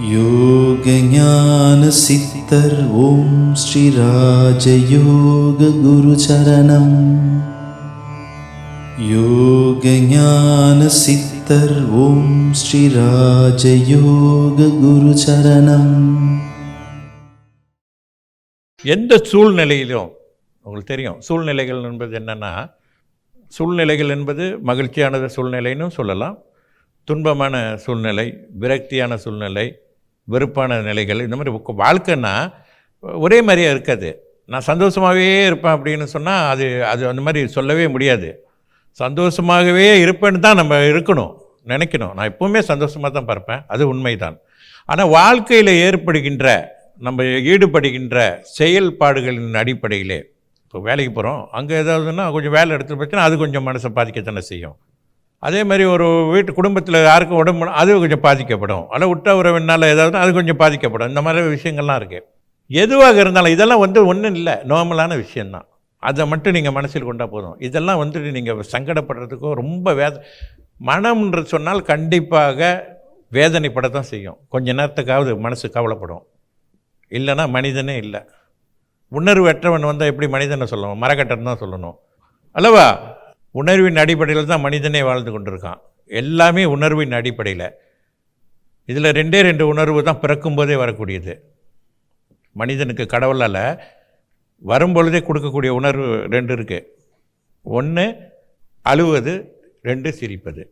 யோக ஞான சித்தர் ஓம் ஸ்ரீ ராஜயோக குரு சரணம். யோக ஞான சித்தர் ஓம் ஸ்ரீ ராஜயோக குரு சரணம். எந்த சூழ்நிலையிலும் உங்களுக்கு தெரியும், சூழ்நிலைகள் என்பது என்னென்னா, சூழ்நிலைகள் என்பது மகிழ்ச்சியான சூழ்நிலைன்னு சொல்லலாம், துன்பமான சூழ்நிலை, விரக்தியான சூழ்நிலை, வெறுப்பான நிலைகள். இந்த மாதிரி வாழ்க்கைன்னா ஒரே மாதிரியாக இருக்காது. நான் சந்தோஷமாகவே இருப்பேன் அப்படின்னு சொன்னால் அது அந்த மாதிரி சொல்லவே முடியாது. சந்தோஷமாகவே இருப்பேன்னு தான் நம்ம இருக்கணும், நினைக்கணும். நான் எப்போவுமே சந்தோஷமாக தான் பார்ப்பேன், அது உண்மைதான். ஆனால் வாழ்க்கையில் ஏற்படுகின்ற நம்ம ஈடுபடுகின்ற செயல்பாடுகளின் அடிப்படையிலே, இப்போ வேலைக்கு போகிறோம், அங்கே ஏதாவதுன்னா கொஞ்சம் வேலை எடுத்து போச்சுன்னா அது கொஞ்சம் மனசை பாதிக்கத்தானே செய்யும். அதே மாதிரி ஒரு குடும்பத்தில் யாருக்கும் உடம்பு அது கொஞ்சம் பாதிக்கப்படும், அல்ல விட்ட உறவினால் ஏதாவது அது கொஞ்சம் பாதிக்கப்படும். இந்த மாதிரி விஷயங்கள்லாம் இருக்குது. எதுவாக இருந்தாலும் இதெல்லாம் ஒன்றும் இல்லை, நார்மலான விஷயந்தான். அதை மட்டும் நீங்கள் மனசில் கொண்டால் போதும். இதெல்லாம் நீங்கள் சங்கடப்படுறதுக்கோ ரொம்ப மனம்ன்ற சொன்னால் கண்டிப்பாக வேதனைப்படத்தான் செய்யும். கொஞ்ச நேரத்துக்காவது மனசு கவலைப்படும், இல்லைன்னா மனிதனே இல்லை. உணர்வற்றவன் வந்தால் எப்படி மனிதனை சொல்லணும்? மரக்கட்டன் தான் சொல்லணும் அல்லவா? உணர்வின் அடிப்படையில் தான் மனிதனே வாழ்ந்து கொண்டிருக்கான். எல்லாமே உணர்வின் அடிப்படையில். இதில் ரெண்டு உணர்வு தான் பிறக்கும்போதே வரக்கூடியது. மனிதனுக்கு கடவுளால் வரும்பொழுதே கொடுக்கக்கூடிய உணர்வு 2 இருக்குது. 1 அழுவது, 2 சிரிப்பது.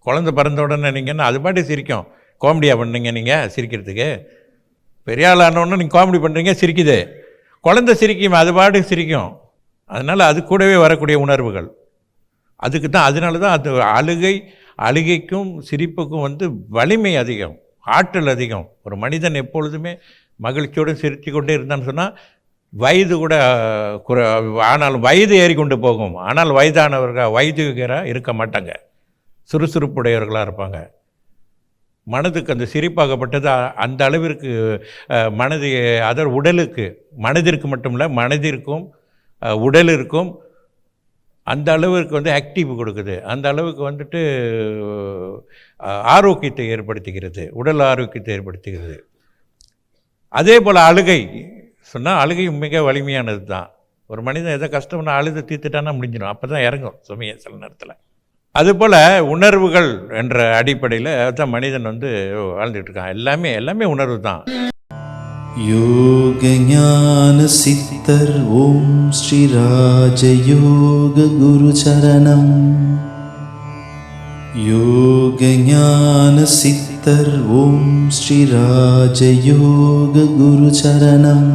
குழந்தை பிறந்த உடனே நீங்கன்னா அது பாட்டு சிரிக்கும். காமெடியாக பண்ணுறீங்க நீங்கள் சிரிக்கிறதுக்கு. பெரிய ஆள் ஆனோன்னு நீங்கள் காமெடி பண்ணுறீங்க, சிரிக்குது. குழந்தை சிரிக்கும், அது பாட்டு சிரிக்கும். அதனால் அது கூடவே வரக்கூடிய உணர்வுகள். அதுக்கு தான், அதனால தான் அது அழுகைக்கும் சிரிப்புக்கும் வலிமை அதிகம், ஆற்றல் அதிகம். ஒரு மனிதன் எப்பொழுதுமே மகிழ்ச்சியோடு சிரித்து கொண்டே இருந்தான்னு சொன்னால் வயது கூட ஆனால் வயது ஏறிக்கொண்டு போகும். ஆனால் வயதுகராக இருக்க மாட்டாங்க, சுறுசுறுப்புடையவர்களாக இருப்பாங்க. மனதுக்கு அந்த சிரிப்பாகப்பட்டது அந்த அளவிற்கு மனது உடலுக்கு, மனதிற்கு மட்டுமில்லை, மனதிற்கும் உடலிற்கும் அந்த அளவுக்கு ஆக்டிவ் கொடுக்குது. அந்த அளவுக்கு ஆரோக்கியத்தை ஏற்படுத்துகிறது, உடல் ஆரோக்கியத்தை ஏற்படுத்துகிறது. அதே போல் அழுகை சொன்னால் அழுகையும் மிக வலிமையானது தான். ஒரு மனிதன் எதை கஷ்டம்னா அழுது தீர்த்துட்டானா முடிஞ்சிடும், அப்போ தான் இறங்கும் சுமையை சில நேரத்தில். அதுபோல் உணர்வுகள் என்ற அடிப்படையில் தான் மனிதன் வாழ்ந்துட்டு இருக்கான். எல்லாமே உணர்வு தான். யோக ஞான சித்தர் ஓம் ஸ்ரீ ராஜயோக குரு சரணம். யோக ஞான சித்தர் ஓம் ஸ்ரீ ராஜயோக குரு சரணம்.